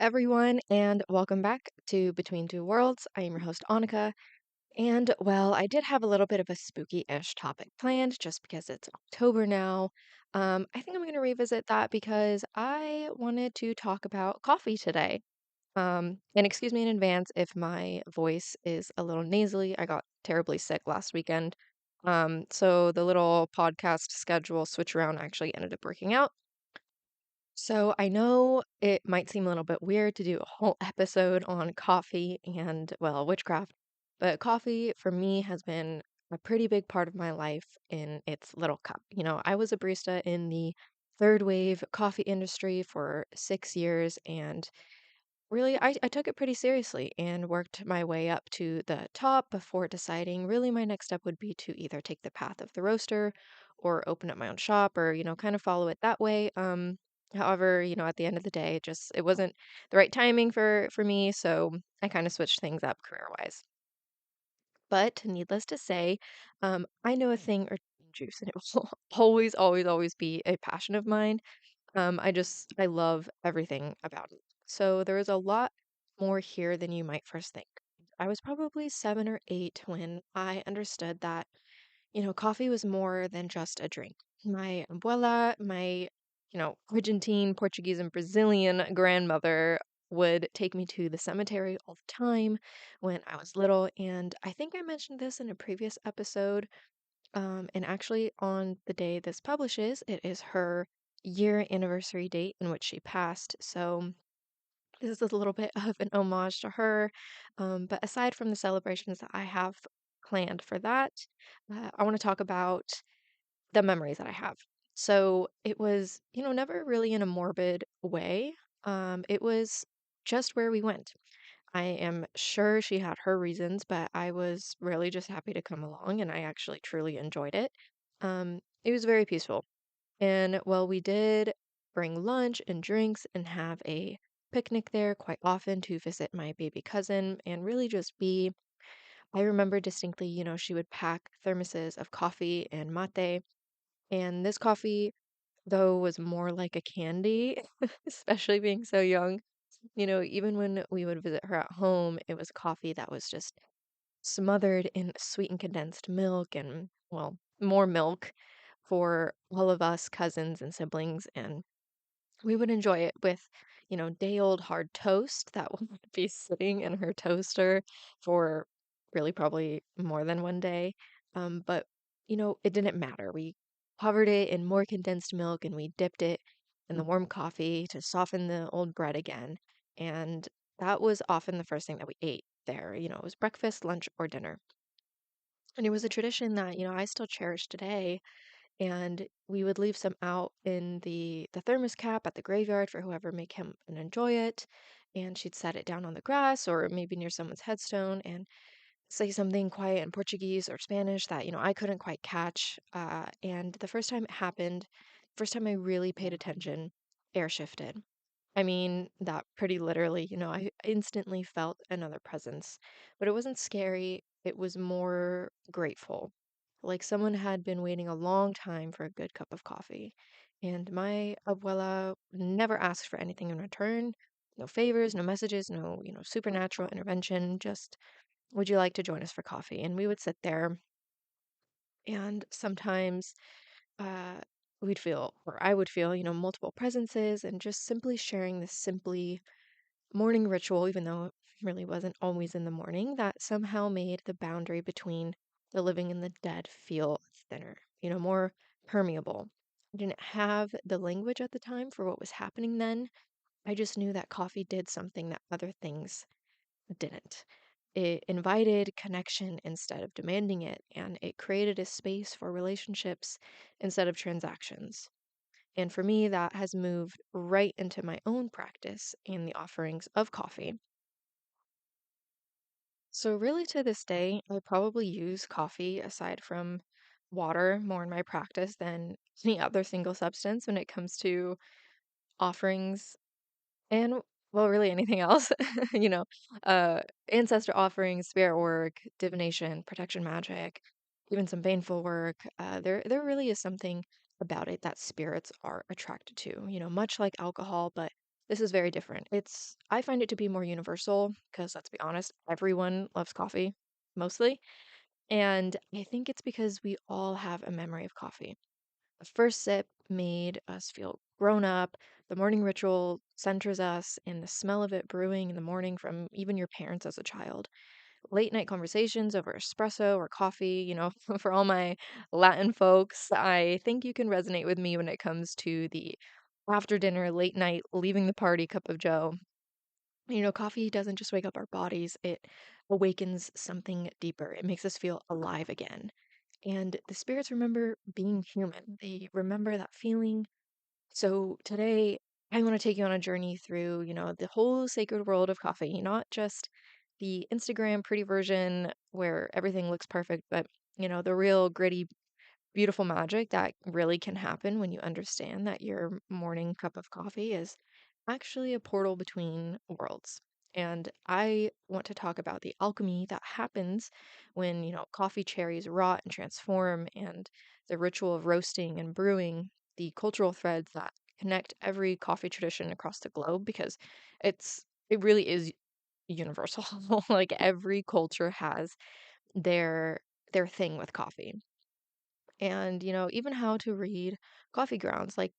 everyone, and welcome back to Between Two Worlds. I am your host, Annika. And well, I did have a little bit of a spooky-ish topic planned just because it's October now. I think I'm going to revisit that because I wanted to talk about coffee today. And excuse me in advance if my voice is a little nasally. I got terribly sick last weekend. So the little podcast schedule switch around actually ended up working out. So I know it might seem a little bit weird to do a whole episode on coffee and, well, witchcraft, but coffee for me has been a pretty big part of my life in its little cup. I was a barista in the third wave coffee industry for 6 years, and really I took it pretty seriously and worked my way up to the top before deciding really my next step would be to either take the path of the roaster or open up my own shop or, kind of follow it that way. However, at the end of the day, it wasn't the right timing for me, so I kind of switched things up career-wise. But needless to say, I know a thing or two in juice, and it will always, always, always be a passion of mine. I love everything about it. So there is a lot more here than you might first think. I was probably 7 or 8 when I understood that, coffee was more than just a drink. My abuela, my, Argentine, Portuguese, and Brazilian grandmother would take me to the cemetery all the time when I was little. And I think I mentioned this in a previous episode, and actually, on the day this publishes, it is her year anniversary date in which she passed. So, this is a little bit of an homage to her. But aside from the celebrations that I have planned for that, I want to talk about the memories that I have. So, it was, never really in a morbid way. It was just where we went. I am sure she had her reasons, but I was really just happy to come along and I actually truly enjoyed it. It was very peaceful. And well, we did bring lunch and drinks and have a picnic there quite often to visit my baby cousin and really just be. I remember distinctly, she would pack thermoses of coffee and mate. And this coffee, though, was more like a candy, especially being so young. Even when we would visit her at home, it was coffee that was just smothered in sweetened condensed milk and, well, more milk for all of us cousins and siblings. And we would enjoy it with, day old hard toast that would be sitting in her toaster for really probably more than one day. But, it didn't matter. We covered it in more condensed milk and we dipped it in the warm coffee to soften the old bread again. And that was often the first thing that we ate there. It was breakfast, lunch, or dinner. And it was a tradition that, I still cherish today, and we would leave some out in the thermos cap at the graveyard for whoever may come and enjoy it. And she'd set it down on the grass or maybe near someone's headstone and say something quiet in Portuguese or Spanish that, I couldn't quite catch. And the first time it happened, first time I really paid attention, air shifted. I mean, that pretty literally, I instantly felt another presence, but it wasn't scary. It was more grateful. Like someone had been waiting a long time for a good cup of coffee. And my abuela never asked for anything in return. No favors, no messages, no, supernatural intervention. Just, would you like to join us for coffee? And we would sit there, and sometimes uh, we'd feel, or I would feel, multiple presences, and just simply sharing this simply morning ritual, even though it really wasn't always in the morning, that somehow made the boundary between the living and the dead feel thinner, more permeable. I didn't have the language at the time for what was happening then. I just knew that coffee did something that other things didn't. It invited connection instead of demanding it, and it created a space for relationships instead of transactions. And for me, that has moved right into my own practice in the offerings of coffee. So, really, to this day, I probably use coffee aside from water more in my practice than any other single substance when it comes to offerings and, well, really anything else. you know, Ancestor offerings, spirit work, divination, protection magic, even some baneful work. There really is something about it that spirits are attracted to, much like alcohol, but This is very different. I find it to be more universal because let's be honest, everyone loves coffee, mostly. And I think it's because we all have a memory of coffee. The first sip made us feel grown up. The morning ritual centers us in the smell of it brewing in the morning from even your parents as a child. Late night conversations over espresso or coffee, for all my Latin folks, I think you can resonate with me when it comes to the after dinner, late night, leaving the party cup of joe. Coffee doesn't just wake up our bodies, it awakens something deeper. It makes us feel alive again. And the spirits remember being human, they remember that feeling. So today, I want to take you on a journey through, the whole sacred world of coffee, not just the Instagram pretty version where everything looks perfect, but, the real gritty beautiful magic that really can happen when you understand that your morning cup of coffee is actually a portal between worlds. And I want to talk about the alchemy that happens when, coffee cherries rot and transform, and the ritual of roasting and brewing, the cultural threads that connect every coffee tradition across the globe, because it really is universal. Like every culture has their their thing with coffee, and even how to read coffee grounds, like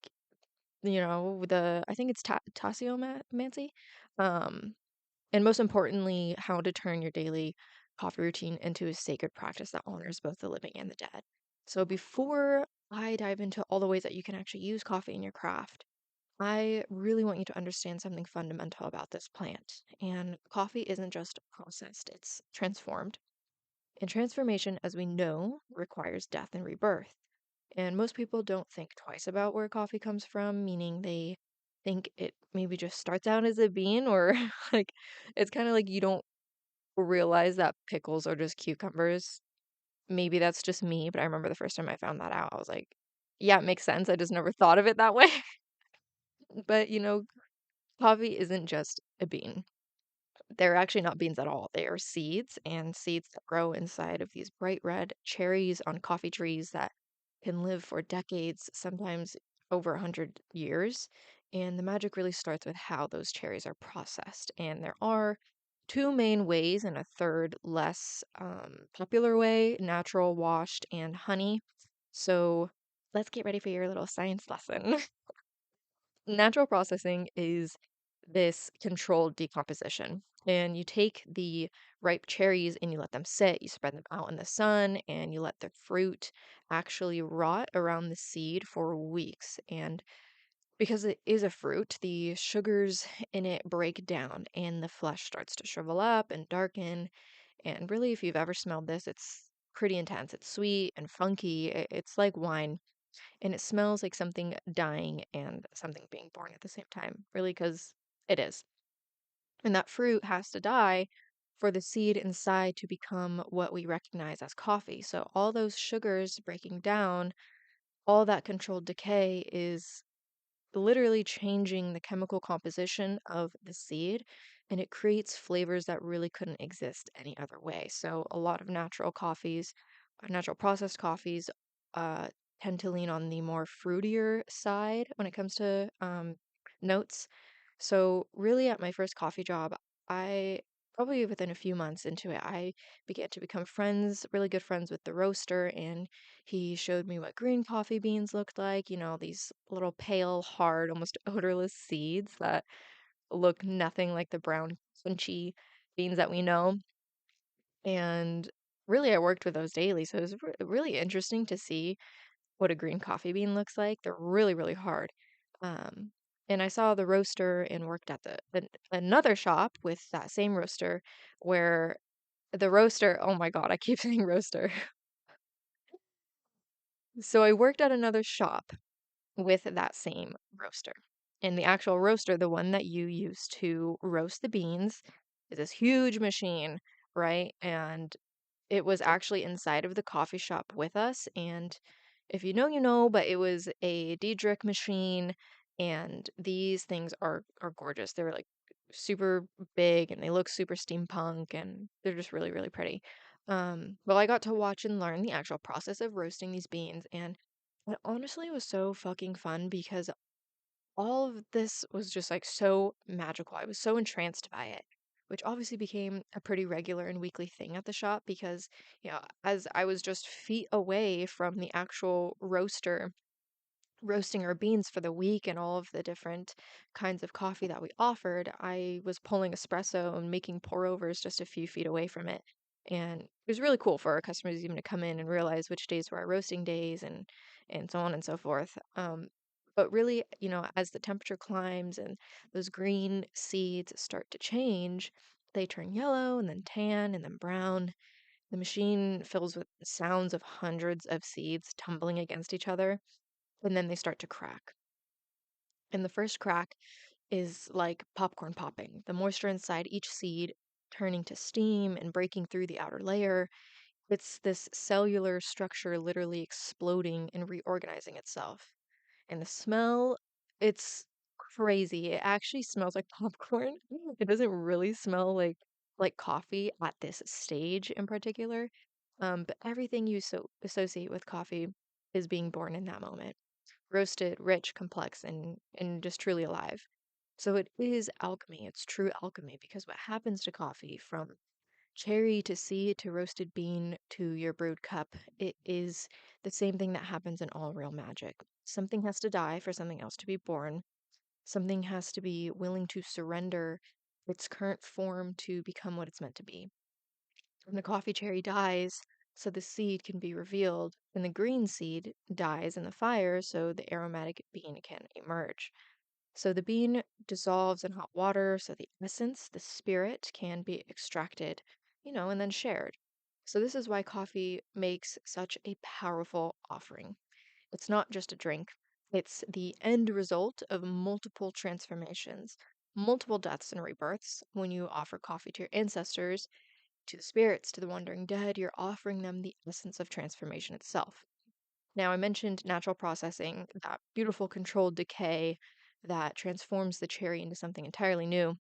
the I think it's tasseomancy, um and most importantly how to turn your daily coffee routine into a sacred practice that honors both the living and the dead. So before I dive into all the ways that you can actually use coffee in your craft, I really want you to understand something fundamental about this plant. And coffee isn't just processed, it's transformed. And transformation, as we know, requires death and rebirth. And most people don't think twice about where coffee comes from, meaning they think it maybe just starts out as a bean, or like it's kind of like you don't realize that pickles are just cucumbers. Maybe that's just me, but I remember the first time I found that out, I was like, yeah, it makes sense. I just never thought of it that way. But coffee isn't just a bean. They're actually not beans at all. They are seeds, and seeds that grow inside of these bright red cherries on coffee trees that can live for decades, sometimes over 100 years. And the magic really starts with how those cherries are processed. And there are two main ways, and a third less popular way: natural, washed, and honey. So let's get ready for your little science lesson. Natural processing is this controlled decomposition. And you take the ripe cherries and you let them sit, you spread them out in the sun, and you let the fruit actually rot around the seed for weeks. And because it is a fruit, the sugars in it break down and the flesh starts to shrivel up and darken. And really, if you've ever smelled this, it's pretty intense. It's sweet and funky. It's like wine, and it smells like something dying and something being born at the same time, really, because it is. And that fruit has to die for the seed inside to become what we recognize as coffee. So all those sugars breaking down, all that controlled decay is literally changing the chemical composition of the seed, and it creates flavors that really couldn't exist any other way. So a lot of natural processed coffees uh, tend to lean on the more fruitier side when it comes to notes. So really at my first coffee job, I probably within a few months into it, I began to become really good friends with the roaster, and he showed me what green coffee beans looked like, these little pale, hard, almost odorless seeds that look nothing like the brown, crunchy beans that we know. And really, I worked with those daily. So it was really interesting to see what a green coffee bean looks like. They're really, really hard. Um, and I saw the roaster and worked at another shop with that same roaster where the roaster, oh my God, I keep saying roaster. So I worked at another shop with that same roaster. And the actual roaster, the one that you use to roast the beans, is this huge machine, right? And it was actually inside of the coffee shop with us. And if you know, you know, but it was a Diedrich machine. And these things are gorgeous. They're like super big and they look super steampunk and they're just really, really pretty. Well, I got to watch and learn the actual process of roasting these beans, and it honestly was so fucking fun because all of this was just like so magical. I was so entranced by it, which obviously became a pretty regular and weekly thing at the shop because, as I was just feet away from the actual roaster roasting our beans for the week and all of the different kinds of coffee that we offered, I was pulling espresso and making pour overs just a few feet away from it. And it was really cool for our customers even to come in and realize which days were our roasting days and so on and so forth. But really, as the temperature climbs and those green seeds start to change, they turn yellow and then tan and then brown. The machine fills with sounds of hundreds of seeds tumbling against each other, and then they start to crack. And the first crack is like popcorn popping, the moisture inside each seed turning to steam and breaking through the outer layer. It's this cellular structure literally exploding and reorganizing itself. And the smell, it's crazy. It actually smells like popcorn. It doesn't really smell like coffee at this stage in particular. But everything you associate with coffee is being born in that moment, roasted, rich, complex, and just truly alive. So it is alchemy. It's true alchemy because what happens to coffee from cherry to seed to roasted bean to your brewed cup, it is the same thing that happens in all real magic. Something has to die for something else to be born. Something has to be willing to surrender its current form to become what it's meant to be. When the coffee cherry dies, so the seed can be revealed, and the green seed dies in the fire so the aromatic bean can emerge. So the bean dissolves in hot water so the essence, the spirit, can be extracted, and then shared. So this is why coffee makes such a powerful offering. It's not just a drink, it's the end result of multiple transformations, multiple deaths and rebirths. When you offer coffee to your ancestors, to the spirits, to the wandering dead, you're offering them the essence of transformation itself. Now, I mentioned natural processing, that beautiful controlled decay that transforms the cherry into something entirely new.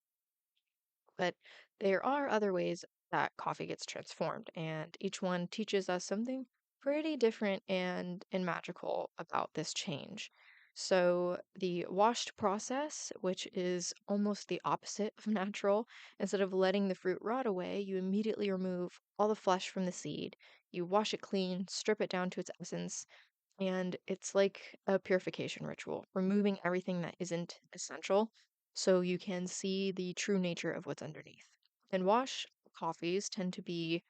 But there are other ways that coffee gets transformed, and each one teaches us something pretty different and magical about this change. So, the washed process, which is almost the opposite of natural, instead of letting the fruit rot away, you immediately remove all the flesh from the seed. You wash it clean, strip it down to its essence, and it's like a purification ritual, removing everything that isn't essential so you can see the true nature of what's underneath. And wash coffees tend to be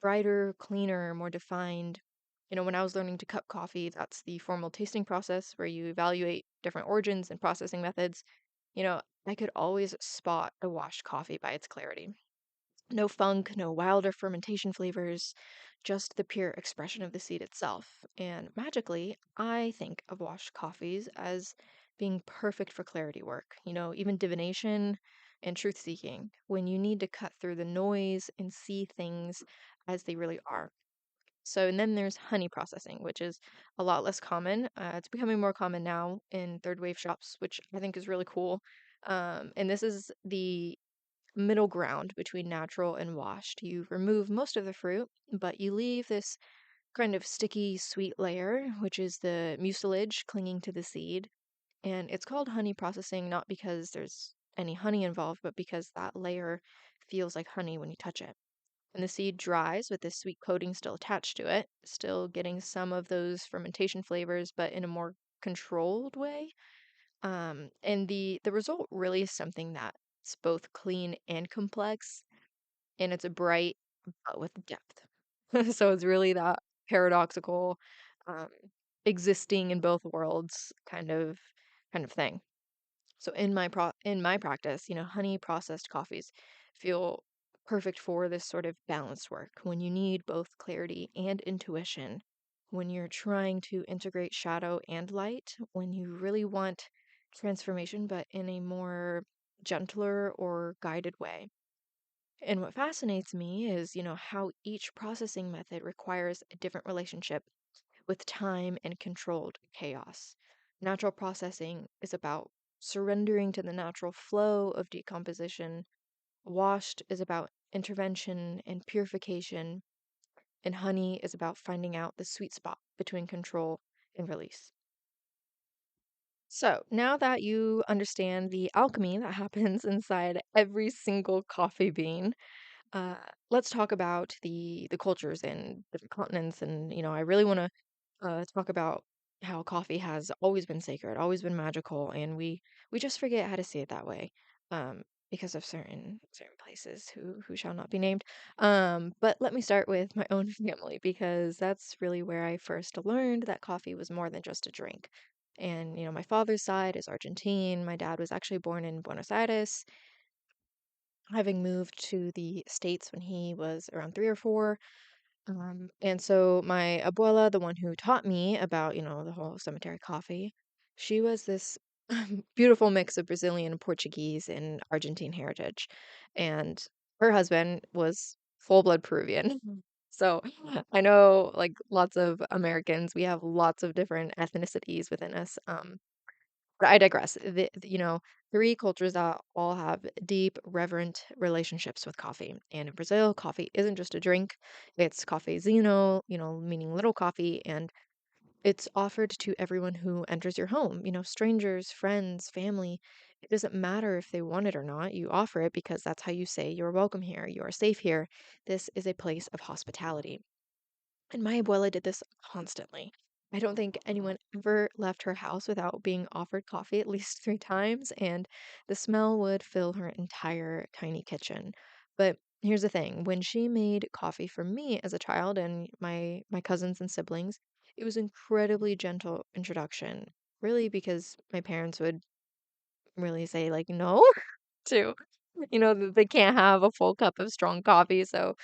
brighter, cleaner, more defined. When I was learning to cup coffee, that's the formal tasting process where you evaluate different origins and processing methods. I could always spot a washed coffee by its clarity. No funk, no wilder fermentation flavors, just the pure expression of the seed itself. And magically, I think of washed coffees as being perfect for clarity work. Even divination and truth seeking, when you need to cut through the noise and see things as they really are. So, and then there's honey processing, which is a lot less common. It's becoming more common now in third wave shops, which I think is really cool. And this is the middle ground between natural and washed. You remove most of the fruit, but you leave this kind of sticky, sweet layer, which is the mucilage clinging to the seed. And it's called honey processing not because there's any honey involved, but because that layer feels like honey when you touch it. And the seed dries with this sweet coating still attached to it, still getting some of those fermentation flavors, but in a more controlled way. And the result really is something that's both clean and complex, and it's a bright but with depth. So it's really that paradoxical, um, existing in both worlds kind of thing. So in my practice, honey processed coffees feel perfect for this sort of balanced work when you need both clarity and intuition, when you're trying to integrate shadow and light, when you really want transformation but in a more gentler or guided way. And what fascinates me is, how each processing method requires a different relationship with time and controlled chaos. Natural processing is about surrendering to the natural flow of decomposition. Washed is about intervention and purification. And honey is about finding out the sweet spot between control and release. So now that you understand the alchemy that happens inside every single coffee bean, uh, let's talk about the cultures in different continents. And I really want to talk about how coffee has always been sacred, always been magical, and we just forget how to see it that way, um, because of certain places who shall not be named. But let me start with my own family because that's really where I first learned that coffee was more than just a drink. And my father's side is Argentine. My dad was actually born in Buenos Aires, having moved to the States when he was around 3 or 4. And so my abuela, the one who taught me about, the whole cemetery coffee, she was this beautiful mix of Brazilian and Portuguese and Argentine heritage. And her husband was full-blood Peruvian. So I know like lots of Americans, we have lots of different ethnicities within us. But I digress. Three cultures that all have deep, reverent relationships with coffee. And in Brazil, coffee isn't just a drink, it's cafezino, meaning little coffee, and it's offered to everyone who enters your home, strangers, friends, family. It doesn't matter if they want it or not. You offer it because that's how you say you're welcome here, you are safe here. This is a place of hospitality. And my abuela did this constantly. I don't think anyone ever left her house without being offered coffee at least 3 times, and the smell would fill her entire tiny kitchen. But here's the thing, when she made coffee for me as a child and my cousins and siblings, it was incredibly gentle introduction. Really, because my parents would really say like no to, that they can't have a full cup of strong coffee. So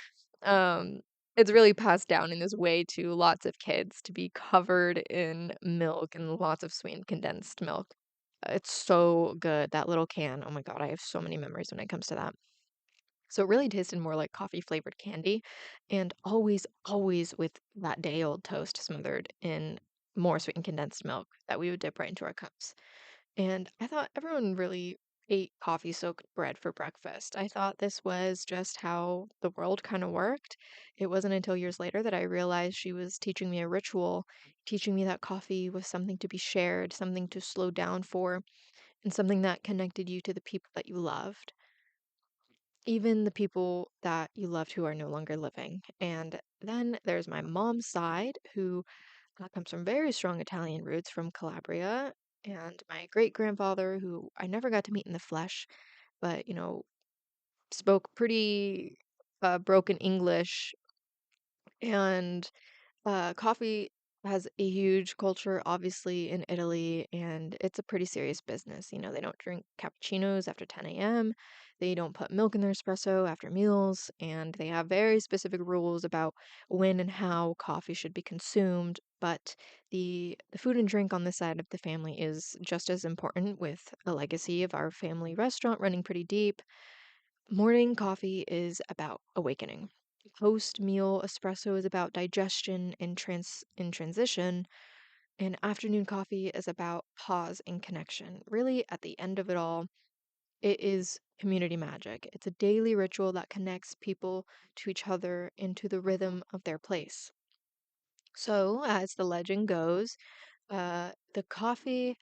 um, it's really passed down in this way to lots of kids to be covered in milk and lots of sweetened condensed milk. It's so good, that little can. Oh my God, I have so many memories when it comes to that. So it really tasted more like coffee flavored candy, and always, always with that day old toast smothered in more sweetened condensed milk that we would dip right into our cups. And I thought everyone really ate coffee soaked bread for breakfast. I thought this was just how the world kind of worked. It wasn't until years later that I realized she was teaching me a ritual, teaching me that coffee was something to be shared, something to slow down for, and something that connected you to the people that you loved, even the people that you loved who are no longer living. And then there's my mom's side, who comes from very strong Italian roots from Calabria, and my great grandfather, who I never got to meet in the flesh, but spoke pretty broken English. And coffee has a huge culture, obviously, in Italy, and it's a pretty serious business. They don't drink cappuccinos after 10 a.m., they don't put milk in their espresso after meals, and they have very specific rules about when and how coffee should be consumed. But the food and drink on this side of the family is just as important, with a legacy of our family restaurant running pretty deep. Morning coffee is about awakening. Post meal espresso is about digestion and transition, and afternoon coffee is about pause and connection. Really, at the end of it all, it is community magic. It's a daily ritual that connects people to each other and to the rhythm of their place. So, as the legend goes, the coffee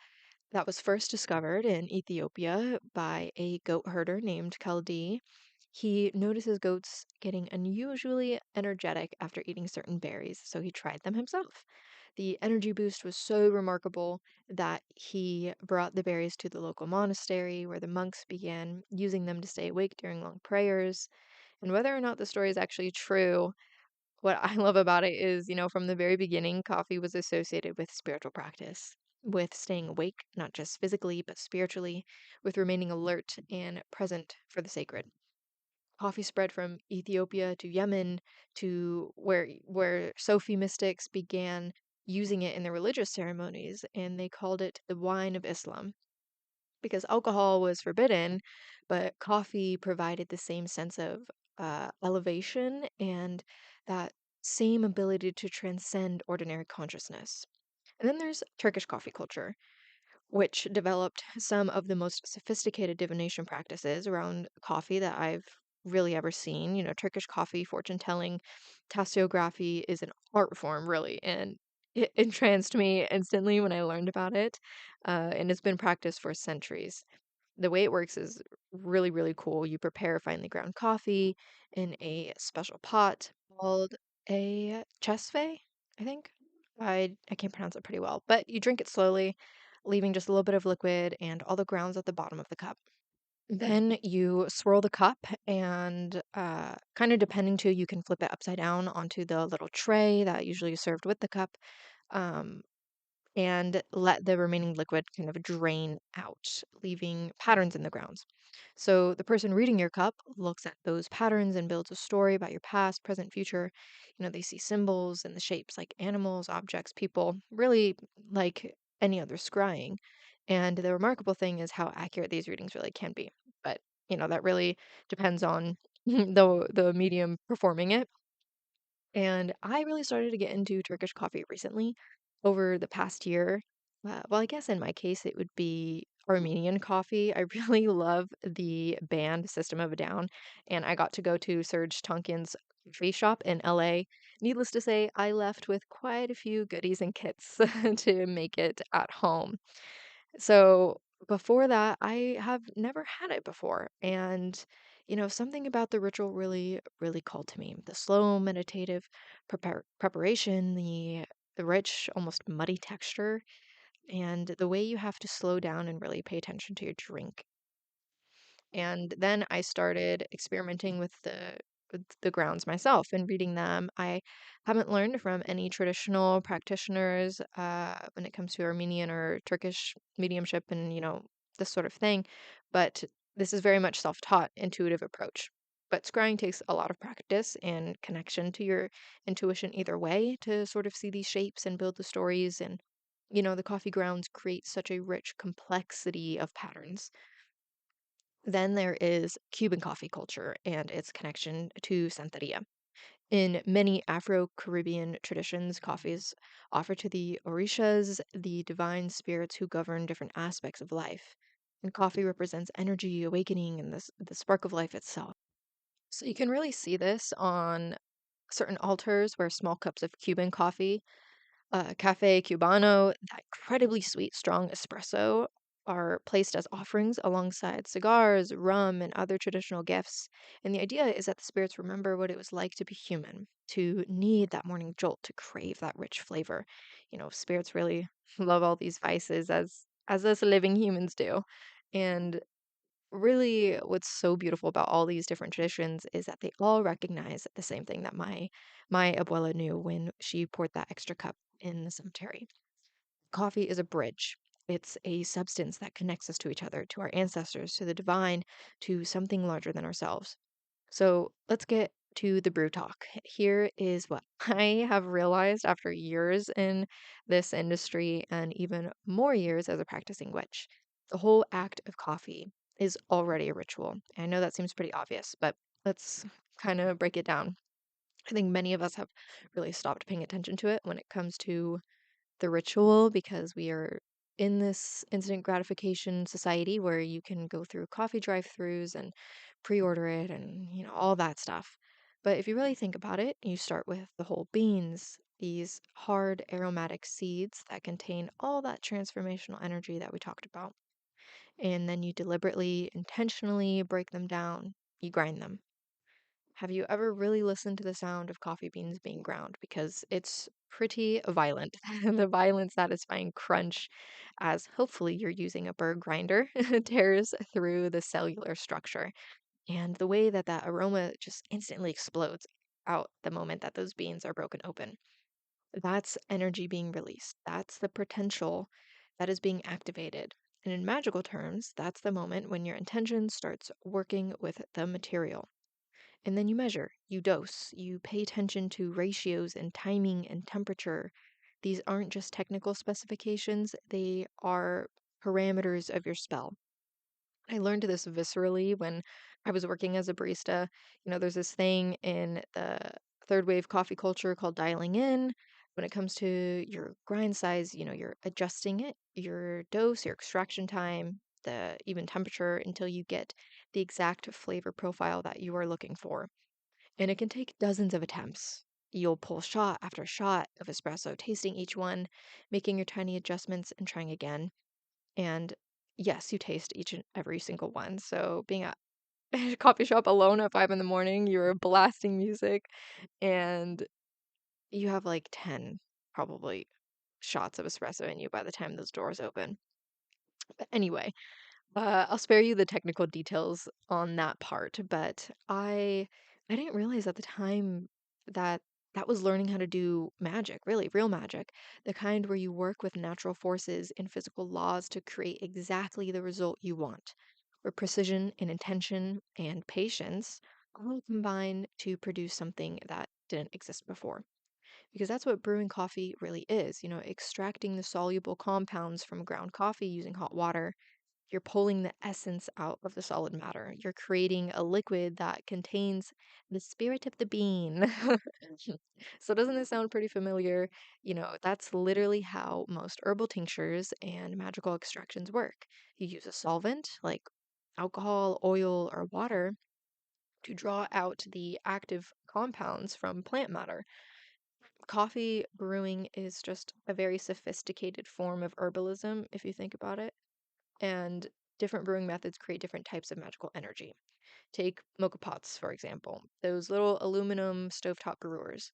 that was first discovered in Ethiopia by a goat herder named Kaldi. He notices goats getting unusually energetic after eating certain berries, so he tried them himself. The energy boost was so remarkable that he brought the berries to the local monastery where the monks began using them to stay awake during long prayers. And whether or not the story is actually true, what I love about it is, from the very beginning, coffee was associated with spiritual practice, with staying awake, not just physically, but spiritually, with remaining alert and present for the sacred. Coffee spread from Ethiopia to Yemen to where Sufi mystics began using it in their religious ceremonies, and they called it the wine of Islam because alcohol was forbidden, but coffee provided the same sense of elevation and that same ability to transcend ordinary consciousness. And then there's Turkish coffee culture, which developed some of the most sophisticated divination practices around coffee that I've really ever seen. Turkish coffee fortune telling, tassiography is an art form, really, and It entranced me instantly when I learned about it, and it's been practiced for centuries. The way it works is really, really cool. You prepare finely ground coffee in a special pot called a chesfe, I think. I can't pronounce it pretty well, but you drink it slowly, leaving just a little bit of liquid and all the grounds at the bottom of the cup. Then you swirl the cup and kind of depending too, you can flip it upside down onto the little tray that usually is served with the cup. Um, and let the remaining liquid kind of drain out, leaving patterns in the grounds. So the person reading your cup looks at those patterns and builds a story about your past, present, future. They see symbols and the shapes like animals, objects, people, really like any other scrying. And the remarkable thing is how accurate these readings really can be. But, that really depends on the medium performing it. And I really started to get into Turkish coffee recently over the past year. Well, I guess in my case, it would be Armenian coffee. I really love the band System of a Down, and I got to go to Serge Tonkin's coffee shop in LA. Needless to say, I left with quite a few goodies and kits to make it at home. So before that, I have never had it before. And, something about the ritual really, really called to me. The slow, meditative preparation, the rich, almost muddy texture, and the way you have to slow down and really pay attention to your drink. And then I started experimenting with the grounds myself and reading them. I haven't learned from any traditional practitioners when it comes to Armenian or Turkish mediumship and, this sort of thing, but this is very much self-taught, intuitive approach. But scrying takes a lot of practice and connection to your intuition either way to sort of see these shapes and build the stories. And, the coffee grounds create such a rich complexity of patterns. Then there is Cuban coffee culture and its connection to Santeria. In many Afro-Caribbean traditions, coffee is offered to the Orishas, the divine spirits who govern different aspects of life. And coffee represents energy, awakening, and the spark of life itself. So you can really see this on certain altars where small cups of Cuban coffee cafe cubano, that incredibly sweet, strong espresso, are placed as offerings alongside cigars, rum, and other traditional gifts. And the idea is that the spirits remember what it was like to be human, to need that morning jolt, to crave that rich flavor. Spirits really love all these vices as us living humans do. And really what's so beautiful about all these different traditions is that they all recognize the same thing that my abuela knew when she poured that extra cup in the cemetery. Coffee is a bridge. It's a substance that connects us to each other, to our ancestors, to the divine, to something larger than ourselves. So let's get to the brew talk. Here is what I have realized after years in this industry and even more years as a practicing witch. The whole act of coffee is already a ritual. I know that seems pretty obvious, but let's kind of break it down. I think many of us have really stopped paying attention to it when it comes to the ritual because we are in this instant gratification society where you can go through coffee drive-throughs and pre-order it and all that stuff. But if you really think about it, you start with the whole beans, these hard aromatic seeds that contain all that transformational energy that we talked about. And then you deliberately, intentionally break them down. You grind them. Have you ever really listened to the sound of coffee beans being ground? Because it's pretty violent. The violent, satisfying crunch, as hopefully you're using a burr grinder, tears through the cellular structure. And the way that that aroma just instantly explodes out the moment that those beans are broken open. That's energy being released. That's the potential that is being activated. And in magical terms, that's the moment when your intention starts working with the material. And then you measure, you dose, you pay attention to ratios and timing and temperature. These aren't just technical specifications, they are parameters of your spell. I learned this viscerally when I was working as a barista. There's this thing in the third wave coffee culture called dialing in. When it comes to your grind size, you're adjusting it, your dose, your extraction time, the even temperature until you get the exact flavor profile that you are looking for. And it can take dozens of attempts. You'll pull shot after shot of espresso, tasting each one, making your tiny adjustments, and trying again. And yes, you taste each and every single one. So being at a coffee shop alone at 5 in the morning, you're blasting music, and you have like 10 probably shots of espresso in you by the time those doors open. But anyway, I'll spare you the technical details on that part, but I didn't realize at the time that that was learning how to do magic, really, real magic, the kind where you work with natural forces and physical laws to create exactly the result you want, where precision and intention and patience all combine to produce something that didn't exist before. Because that's what brewing coffee really is, extracting the soluble compounds from ground coffee using hot water. You're pulling the essence out of the solid matter. You're creating a liquid that contains the spirit of the bean. So, doesn't this sound pretty familiar? That's literally how most herbal tinctures and magical extractions work. You use a solvent like alcohol, oil, or water to draw out the active compounds from plant matter. Coffee brewing is just a very sophisticated form of herbalism, if you think about it, and different brewing methods create different types of magical energy. Take mocha pots, for example. Those little aluminum stovetop brewers.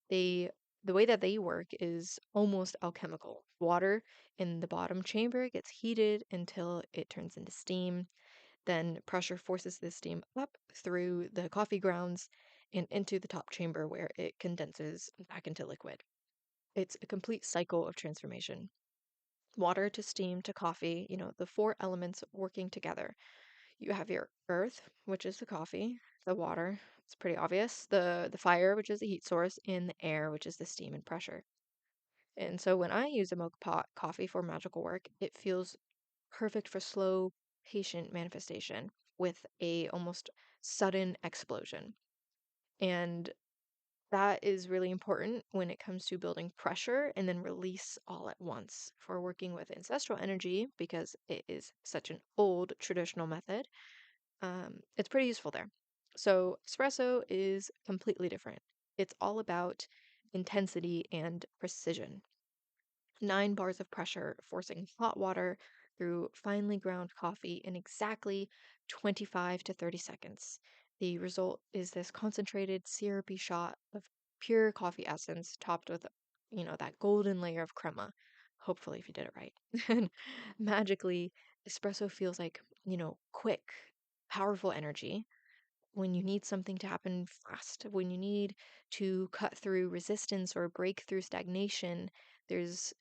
They the way that they work is almost alchemical. Water in the bottom chamber gets heated until it turns into steam. Then pressure forces the steam up through the coffee grounds and into the top chamber where it condenses back into liquid. It's a complete cycle of transformation. Water to steam to coffee, the four elements working together. You have your earth, which is the coffee, the water, it's pretty obvious, the fire, which is the heat source, and the air, which is the steam and pressure. And so when I use a mocha pot coffee for magical work, it feels perfect for slow, patient manifestation with a almost sudden explosion. And that is really important when it comes to building pressure and then release all at once. For working with ancestral energy, because it is such an old traditional method, it's pretty useful there. So, espresso is completely different. It's all about intensity and precision. 9 bars of pressure, forcing hot water through finely ground coffee in exactly 25 to 30 seconds. The result is this concentrated, syrupy shot of pure coffee essence topped with, that golden layer of crema. Hopefully, if you did it right. And magically, espresso feels like, quick, powerful energy when you need something to happen fast, when you need to cut through resistance or break through stagnation. There's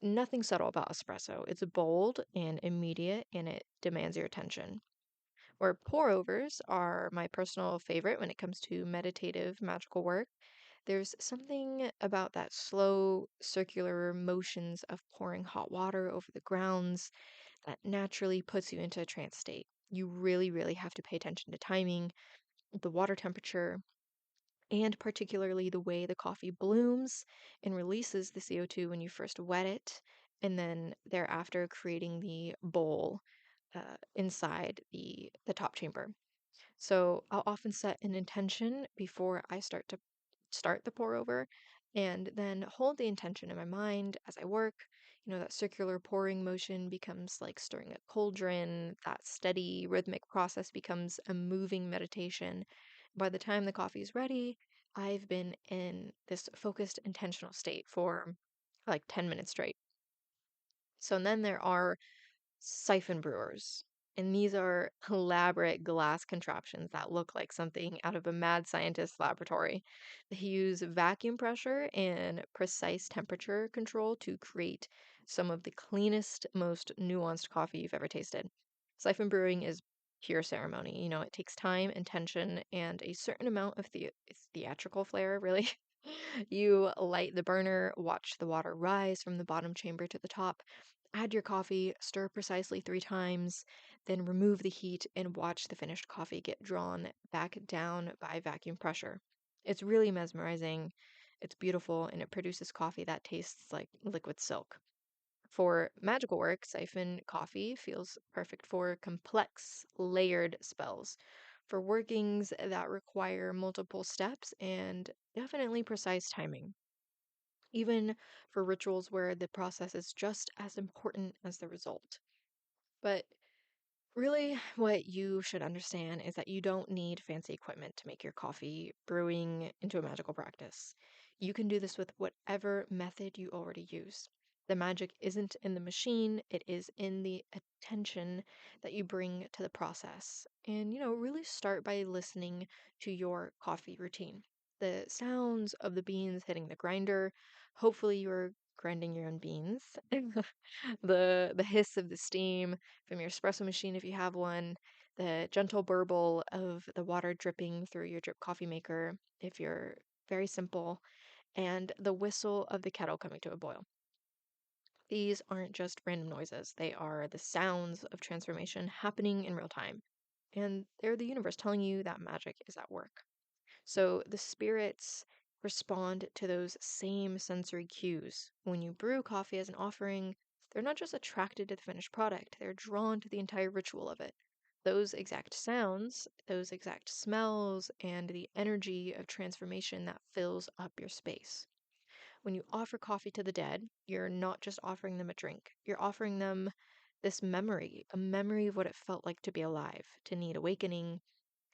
nothing subtle about espresso. It's bold and immediate, and it demands your attention. Where pour overs are my personal favorite when it comes to meditative, magical work. There's something about that slow, circular motions of pouring hot water over the grounds that naturally puts you into a trance state. You really, really have to pay attention to timing, the water temperature, and particularly the way the coffee blooms and releases the CO2 when you first wet it, and then thereafter creating the bowl inside the top chamber. So I'll often set an intention before I start the pour over, and then hold the intention in my mind as I work. That circular pouring motion becomes like stirring a cauldron. That steady rhythmic process becomes a moving meditation. By the time the coffee is ready, I've been in this focused, intentional state for like 10 minutes straight. So and then there are siphon brewers. And these are elaborate glass contraptions that look like something out of a mad scientist's laboratory. They use vacuum pressure and precise temperature control to create some of the cleanest, most nuanced coffee you've ever tasted. Siphon brewing is pure ceremony. It takes time, intention, and a certain amount of theatrical flair, really. You light the burner, watch the water rise from the bottom chamber to the top, add your coffee, stir precisely 3 times, then remove the heat and watch the finished coffee get drawn back down by vacuum pressure. It's really mesmerizing, it's beautiful, and it produces coffee that tastes like liquid silk. For magical work, siphon coffee feels perfect for complex, layered spells. for workings that require multiple steps and definitely precise timing, even for rituals where the process is just as important as the result. But really, what you should understand is that you don't need fancy equipment to make your coffee brewing into a magical practice. You can do this with whatever method you already use. The magic isn't in the machine, it is in the attention that you bring to the process. And, really start by listening to your coffee routine. The sounds of the beans hitting the grinder. Hopefully, you're grinding your own beans. The hiss of the steam from your espresso machine if you have one, the gentle burble of the water dripping through your drip coffee maker if you're very simple, and the whistle of the kettle coming to a boil. These aren't just random noises, they are the sounds of transformation happening in real time. And they're the universe telling you that magic is at work. So the spirits respond to those same sensory cues. When you brew coffee as an offering, they're not just attracted to the finished product, they're drawn to the entire ritual of it. Those exact sounds, those exact smells, and the energy of transformation that fills up your space. When you offer coffee to the dead, you're not just offering them a drink, you're offering them this memory, a memory of what it felt like to be alive, to need awakening,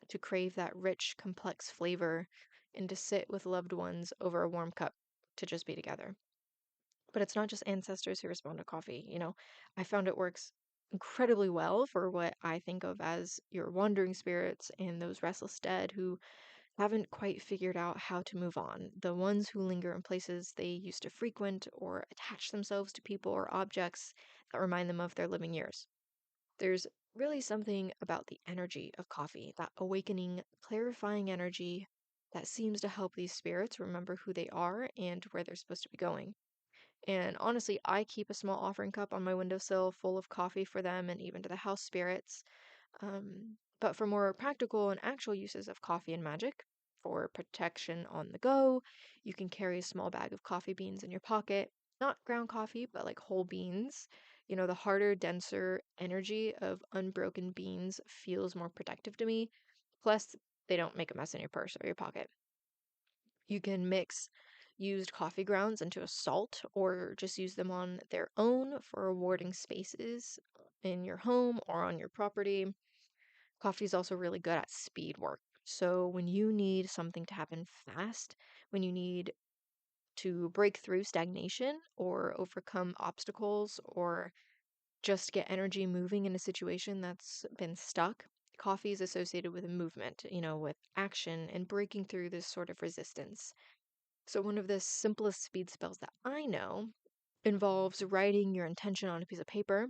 to crave that rich, complex flavor, and to sit with loved ones over a warm cup to just be together. But it's not just ancestors who respond to coffee. I found it works incredibly well for what I think of as your wandering spirits and those restless dead who haven't quite figured out how to move on. The ones who linger in places they used to frequent or attach themselves to people or objects that remind them of their living years. There's really something about the energy of coffee, that awakening, clarifying energy that seems to help these spirits remember who they are and where they're supposed to be going. And honestly, I keep a small offering cup on my windowsill full of coffee for them and even to the house spirits. But for more practical and actual uses of coffee and magic, for protection on the go, you can carry a small bag of coffee beans in your pocket. Not ground coffee, but like whole beans. The harder, denser energy of unbroken beans feels more protective to me. Plus, they don't make a mess in your purse or your pocket. You can mix used coffee grounds into a salt or just use them on their own for warding spaces in your home or on your property. Coffee is also really good at speed work. So when you need something to happen fast, when you need to break through stagnation or overcome obstacles or just get energy moving in a situation that's been stuck, coffee is associated with movement, with action and breaking through this sort of resistance. So one of the simplest speed spells that I know involves writing your intention on a piece of paper,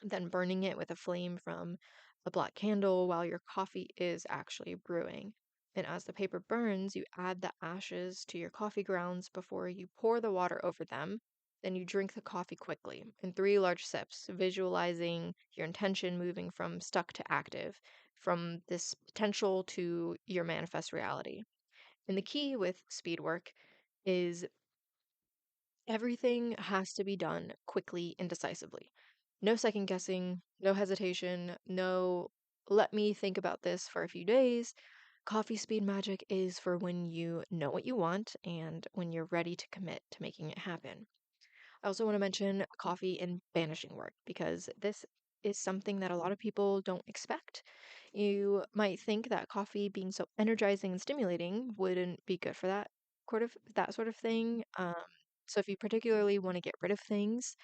then burning it with a flame from a black candle while your coffee is actually brewing. And as the paper burns, you add the ashes to your coffee grounds before you pour the water over them. Then you drink the coffee quickly in three large sips, visualizing your intention moving from stuck to active, from this potential to your manifest reality. And the key with speed work is everything has to be done quickly and decisively. No second guessing, no hesitation, no let me think about this for a few days. Coffee speed magic is for when you know what you want and when you're ready to commit to making it happen. I also want to mention coffee and banishing work because this is something that a lot of people don't expect. You might think that coffee being so energizing and stimulating wouldn't be good for that sort of thing. So if you particularly want to get rid of things,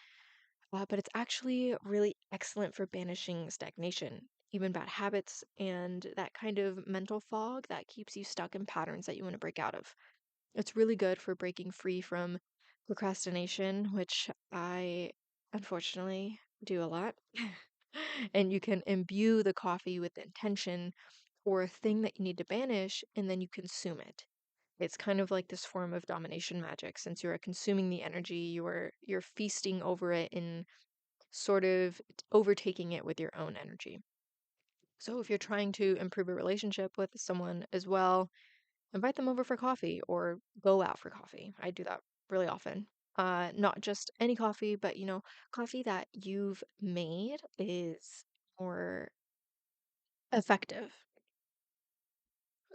but it's actually really excellent for banishing stagnation, even bad habits, and that kind of mental fog that keeps you stuck in patterns that you want to break out of. It's really good for breaking free from procrastination, which I unfortunately do a lot. And you can imbue the coffee with the intention or a thing that you need to banish, and then you consume it. It's kind of like this form of domination magic. Since you are consuming the energy, you're feasting over it and sort of overtaking it with your own energy. So if you're trying to improve a relationship with someone as well, invite them over for coffee or go out for coffee. I do that really often. Not just any coffee, but coffee that you've made is more effective.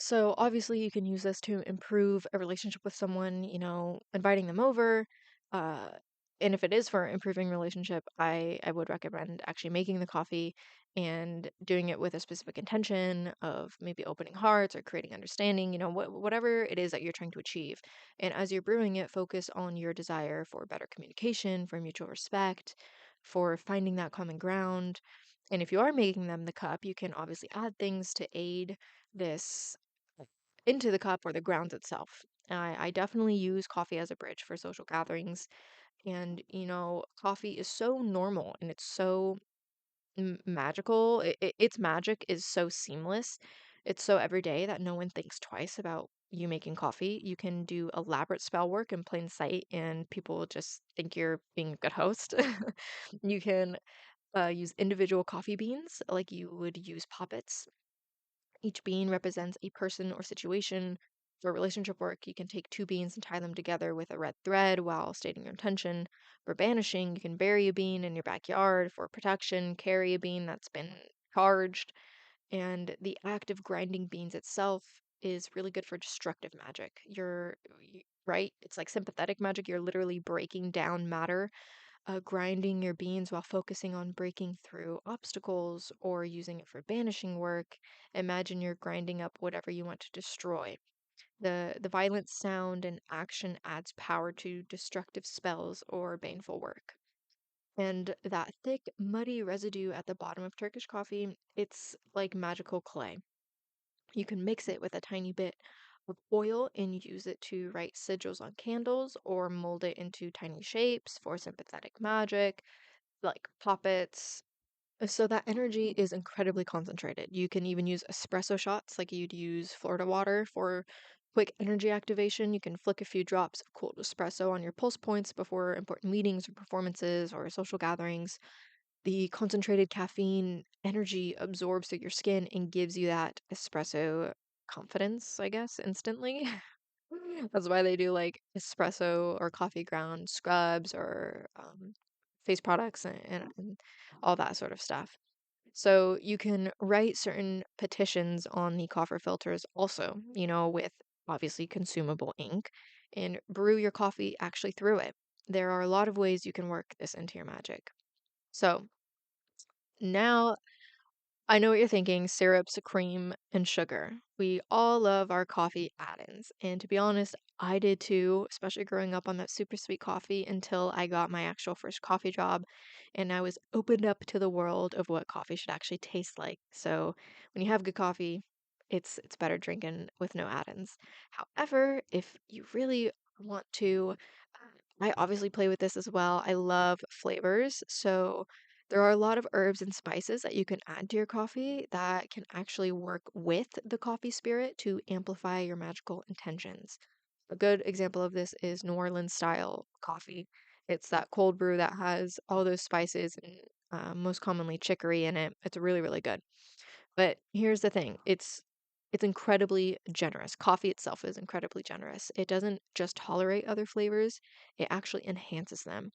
So obviously you can use this to improve a relationship with someone, inviting them over. Uh, and if it is for improving relationship, I would recommend actually making the coffee and doing it with a specific intention of maybe opening hearts or creating understanding, whatever it is that you're trying to achieve. And as you're brewing it, focus on your desire for better communication, for mutual respect, for finding that common ground. And if you are making them the cup, you can obviously add things to aid this into the cup or the grounds itself. I definitely use coffee as a bridge for social gatherings. And, coffee is so normal and it's so magical. Its magic is so seamless. It's so everyday that no one thinks twice about you making coffee. You can do elaborate spell work in plain sight, and people will just think you're being a good host. You can use individual coffee beans like you would use poppets. Each bean represents a person or situation. For relationship work, you can take two beans and tie them together with a red thread while stating your intention. For banishing, you can bury a bean in your backyard. For protection, carry a bean that's been charged. And the act of grinding beans itself is really good for destructive magic. Right? It's like sympathetic magic. You're literally breaking down matter, grinding your beans while focusing on breaking through obstacles or using it for banishing work. Imagine you're grinding up whatever you want to destroy. The violent sound and action adds power to destructive spells or baneful work. And that thick, muddy residue at the bottom of Turkish coffee, it's like magical clay. You can mix it with a tiny bit of oil and use it to write sigils on candles or mold it into tiny shapes for sympathetic magic, like poppets. So that energy is incredibly concentrated. You can even use espresso shots like you'd use Florida water for quick energy activation. You can flick a few drops of cold espresso on your pulse points before important meetings or performances or social gatherings. The concentrated caffeine energy absorbs through your skin and gives you that espresso confidence, I guess, instantly. That's why they do like espresso or coffee ground scrubs or face products and all that sort of stuff. So you can write certain petitions on the coffer filters also, with obviously consumable ink, and brew your coffee actually through it. There are a lot of ways you can work this into your magic. So now I know what you're thinking, syrups, cream, and sugar. We all love our coffee add-ins. And to be honest, I did too, especially growing up on that super sweet coffee until I got my actual first coffee job and I was opened up to the world of what coffee should actually taste like. So when you have good coffee, it's better drinking with no add-ins. However, if you really want to, I obviously play with this as well. I love flavors. So there are a lot of herbs and spices that you can add to your coffee that can actually work with the coffee spirit to amplify your magical intentions. A good example of this is New Orleans style coffee. It's that cold brew that has all those spices and most commonly chicory in it. It's really, really good. But here's the thing, it's incredibly generous. Coffee itself is incredibly generous. It doesn't just tolerate other flavors, it actually enhances them.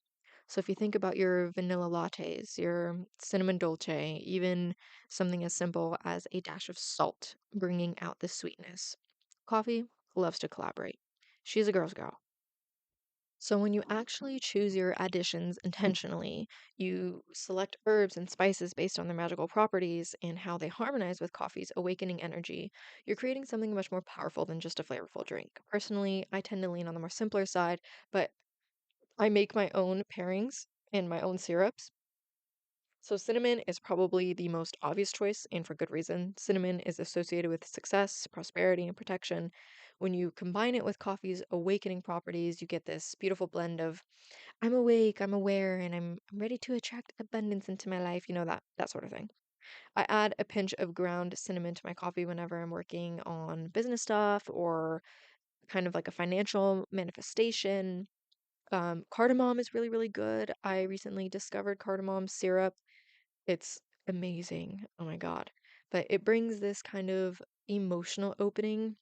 So if you think about your vanilla lattes, your cinnamon dolce, even something as simple as a dash of salt, bringing out the sweetness. Coffee loves to collaborate. She's a girl's girl. So when you actually choose your additions intentionally, you select herbs and spices based on their magical properties and how they harmonize with coffee's awakening energy, you're creating something much more powerful than just a flavorful drink. Personally, I tend to lean on the more simpler side, but I make my own pairings and my own syrups. So cinnamon is probably the most obvious choice, and for good reason. Cinnamon is associated with success, prosperity, and protection. When you combine it with coffee's awakening properties, you get this beautiful blend of I'm awake, I'm aware, and I'm ready to attract abundance into my life, that sort of thing. I add a pinch of ground cinnamon to my coffee whenever I'm working on business stuff or kind of like a financial manifestation. Cardamom is really, really good. I recently discovered cardamom syrup. It's amazing. Oh my God. But it brings this kind of emotional opening.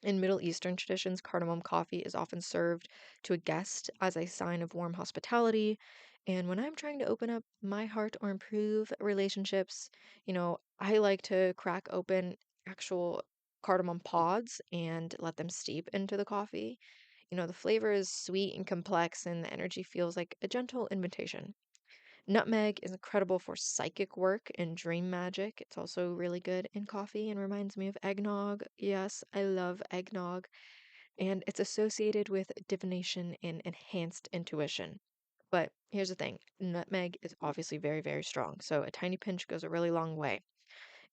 In Middle Eastern traditions, cardamom coffee is often served to a guest as a sign of warm hospitality. And when I'm trying to open up my heart or improve relationships, I like to crack open actual cardamom pods and let them steep into the coffee. The flavor is sweet and complex, and the energy feels like a gentle invitation. Nutmeg is incredible for psychic work and dream magic. It's also really good in coffee and reminds me of eggnog. Yes, I love eggnog. And it's associated with divination and enhanced intuition. But here's the thing, nutmeg is obviously very, very strong, so a tiny pinch goes a really long way.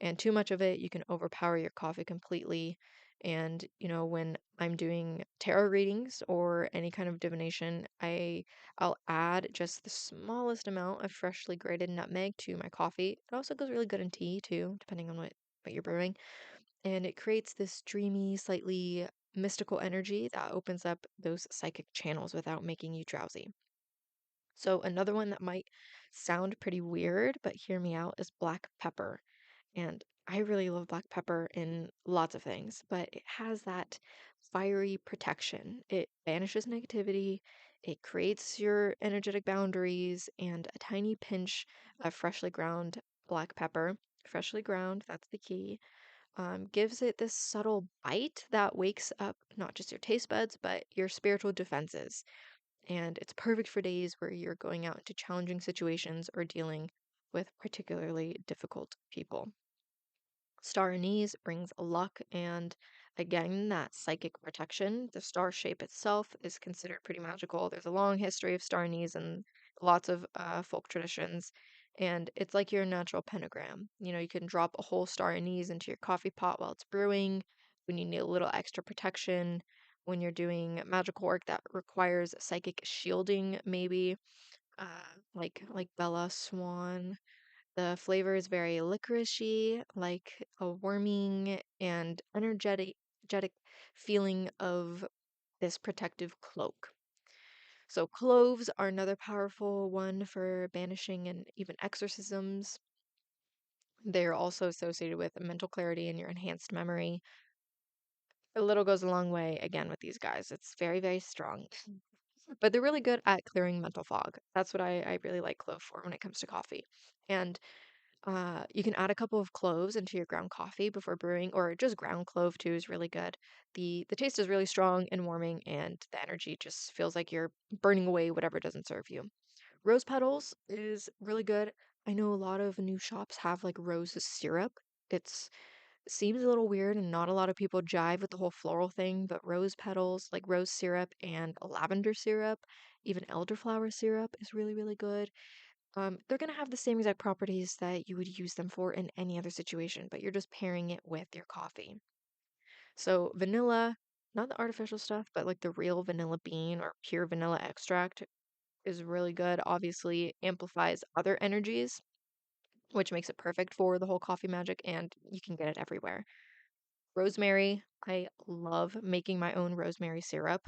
And too much of it, you can overpower your coffee completely. And, when I'm doing tarot readings or any kind of divination, I'll add just the smallest amount of freshly grated nutmeg to my coffee. It also goes really good in tea too, depending on what you're brewing. And it creates this dreamy, slightly mystical energy that opens up those psychic channels without making you drowsy. So another one that might sound pretty weird, but hear me out, is black pepper. And I really love black pepper in lots of things, but it has that fiery protection. It banishes negativity, it creates your energetic boundaries, and a tiny pinch of freshly ground black pepper, freshly ground, that's the key, gives it this subtle bite that wakes up not just your taste buds, but your spiritual defenses. And it's perfect for days where you're going out into challenging situations or dealing with particularly difficult people. Star anise brings luck and again that psychic protection. The star shape itself is considered pretty magical. There's a long history of star anise and lots of folk traditions, and it's like your natural pentagram. You can drop a whole star anise into your coffee pot while it's brewing when you need a little extra protection, when you're doing magical work that requires psychic shielding, maybe like Bella Swan. The flavor is very licoricey, like a warming and energetic feeling of this protective cloak. So cloves are another powerful one for banishing and even exorcisms. They're also associated with mental clarity and your enhanced memory. A little goes a long way again with these guys. It's very, very strong. But they're really good at clearing mental fog. That's what I really like clove for when it comes to coffee. And you can add a couple of cloves into your ground coffee before brewing, or just ground clove too is really good. The taste is really strong and warming, and the energy just feels like you're burning away whatever doesn't serve you. Rose petals is really good. I know a lot of new shops have like rose syrup. It's seems a little weird and not a lot of people jive with the whole floral thing, but rose petals, like rose syrup and lavender syrup, even elderflower syrup is really, really good. They're going to have the same exact properties that you would use them for in any other situation, but you're just pairing it with your coffee. So, vanilla, not the artificial stuff, but like the real vanilla bean or pure vanilla extract is really good. Obviously, amplifies other energies, which makes it perfect for the whole coffee magic, and you can get it everywhere. Rosemary, I love making my own rosemary syrup.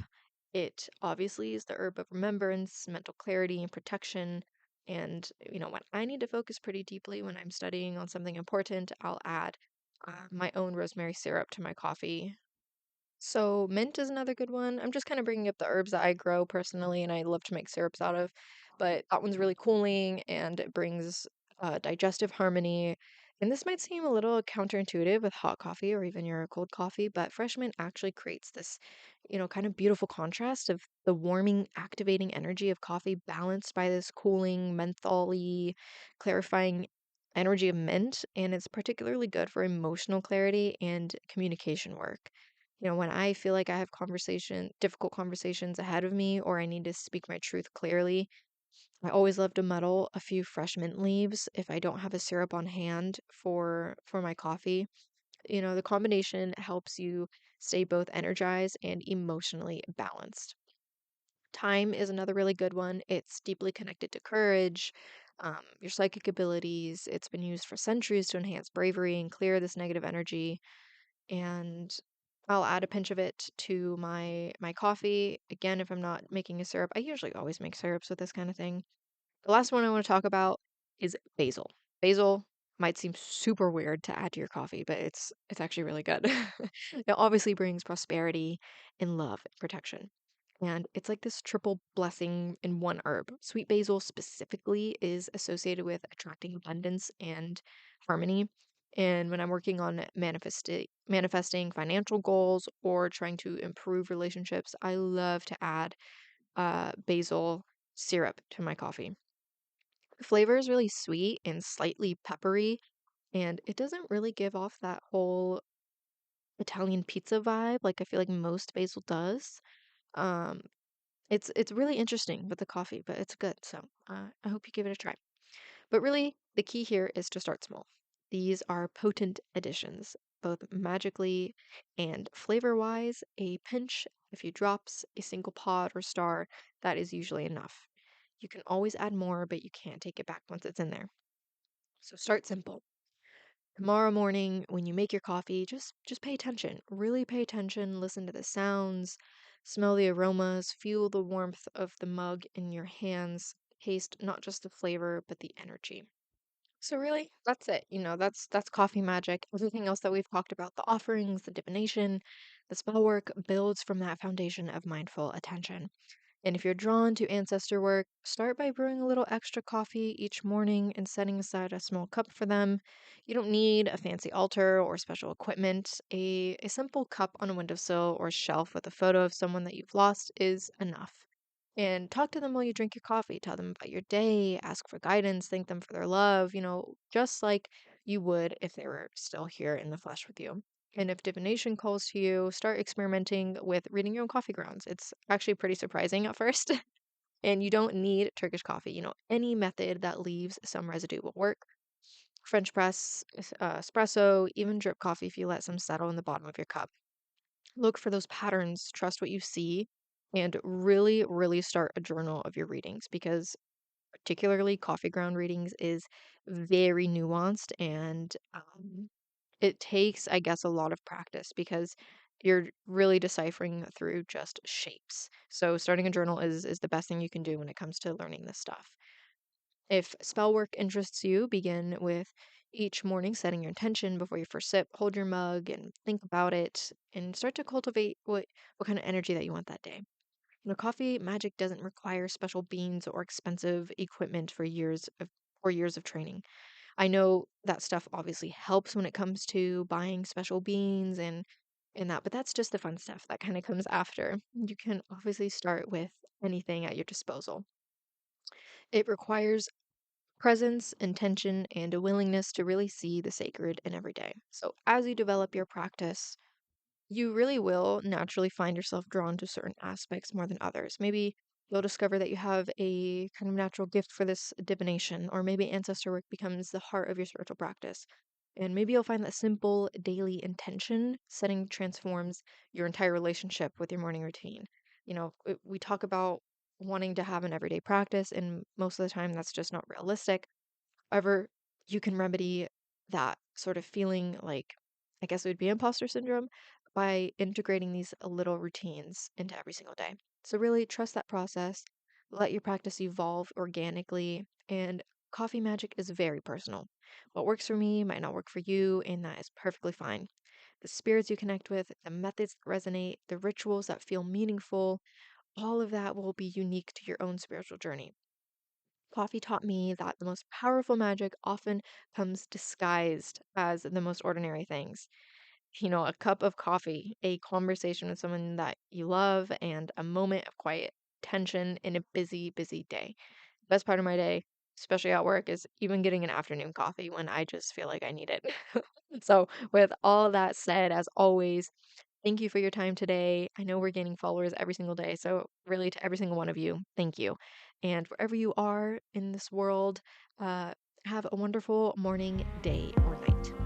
It obviously is the herb of remembrance, mental clarity, and protection. And, when I need to focus pretty deeply when I'm studying on something important, I'll add my own rosemary syrup to my coffee. So, mint is another good one. I'm just kind of bringing up the herbs that I grow personally and I love to make syrups out of. But that one's really cooling and it brings digestive harmony. And this might seem a little counterintuitive with hot coffee or even your cold coffee, but fresh mint actually creates this, kind of beautiful contrast of the warming, activating energy of coffee balanced by this cooling, mentholy, clarifying energy of mint. And it's particularly good for emotional clarity and communication work. When I feel like I have difficult conversations ahead of me, or I need to speak my truth clearly, I always love to muddle a few fresh mint leaves if I don't have a syrup on hand for my coffee. The combination helps you stay both energized and emotionally balanced. Thyme is another really good one. It's deeply connected to courage, your psychic abilities. It's been used for centuries to enhance bravery and clear this negative energy, and I'll add a pinch of it to my coffee. Again, if I'm not making a syrup, I usually always make syrups with this kind of thing. The last one I want to talk about is basil. Basil might seem super weird to add to your coffee, but it's actually really good. It obviously brings prosperity and love and protection. And it's like this triple blessing in one herb. Sweet basil specifically is associated with attracting abundance and harmony. And when I'm working on manifesting financial goals or trying to improve relationships, I love to add basil syrup to my coffee. The flavor is really sweet and slightly peppery, and it doesn't really give off that whole Italian pizza vibe like I feel like most basil does. Um, it's really interesting with the coffee, but it's good. So I hope you give it a try. But really, the key here is to start small. These are potent additions, both magically and flavor-wise. A pinch, a few drops, a single pod or star, that is usually enough. You can always add more, but you can't take it back once it's in there. So start simple. Tomorrow morning, when you make your coffee, just pay attention. Really pay attention, listen to the sounds, smell the aromas, feel the warmth of the mug in your hands, taste not just the flavor, but the energy. So really, that's it. That's coffee magic. Everything else that we've talked about, the offerings, the divination, the spell work builds from that foundation of mindful attention. And if you're drawn to ancestor work, start by brewing a little extra coffee each morning and setting aside a small cup for them. You don't need a fancy altar or special equipment. A simple cup on a windowsill or shelf with a photo of someone that you've lost is enough. And talk to them while you drink your coffee. Tell them about your day, ask for guidance, thank them for their love, just like you would if they were still here in the flesh with you. And if divination calls to you, start experimenting with reading your own coffee grounds. It's actually pretty surprising at first. And you don't need Turkish coffee. Any method that leaves some residue will work. French press, espresso, even drip coffee if you let some settle in the bottom of your cup. Look for those patterns, trust what you see, and really, really start a journal of your readings because particularly coffee ground readings is very nuanced and it takes, I guess, a lot of practice because you're really deciphering through just shapes. So starting a journal is the best thing you can do when it comes to learning this stuff. If spell work interests you, begin with each morning setting your intention before your first sip. Hold your mug and think about it and start to cultivate what kind of energy that you want that day. Coffee magic doesn't require special beans or expensive equipment for years of training. I know that stuff obviously helps when it comes to buying special beans and that, but that's just the fun stuff that kind of comes after. You can obviously start with anything at your disposal. It requires presence, intention, and a willingness to really see the sacred in every day. So as you develop your practice, you really will naturally find yourself drawn to certain aspects more than others. Maybe you'll discover that you have a kind of natural gift for this divination, or maybe ancestor work becomes the heart of your spiritual practice. And maybe you'll find that simple daily intention setting transforms your entire relationship with your morning routine. We talk about wanting to have an everyday practice, and most of the time that's just not realistic. However, you can remedy that sort of feeling like, I guess it would be imposter syndrome, by integrating these little routines into every single day. So, really trust that process, let your practice evolve organically, and coffee magic is very personal. What works for me might not work for you, and that is perfectly fine. The spirits you connect with, the methods that resonate, the rituals that feel meaningful, all of that will be unique to your own spiritual journey. Coffee taught me that the most powerful magic often comes disguised as the most ordinary things. A cup of coffee, a conversation with someone that you love, and a moment of quiet tension in a busy, busy day. Best part of my day, especially at work, is even getting an afternoon coffee when I just feel like I need it. So, with all that said, as always, thank you for your time today. I know we're gaining followers every single day. So, really, to every single one of you, thank you. And wherever you are in this world, uh, have a wonderful morning, day, or night.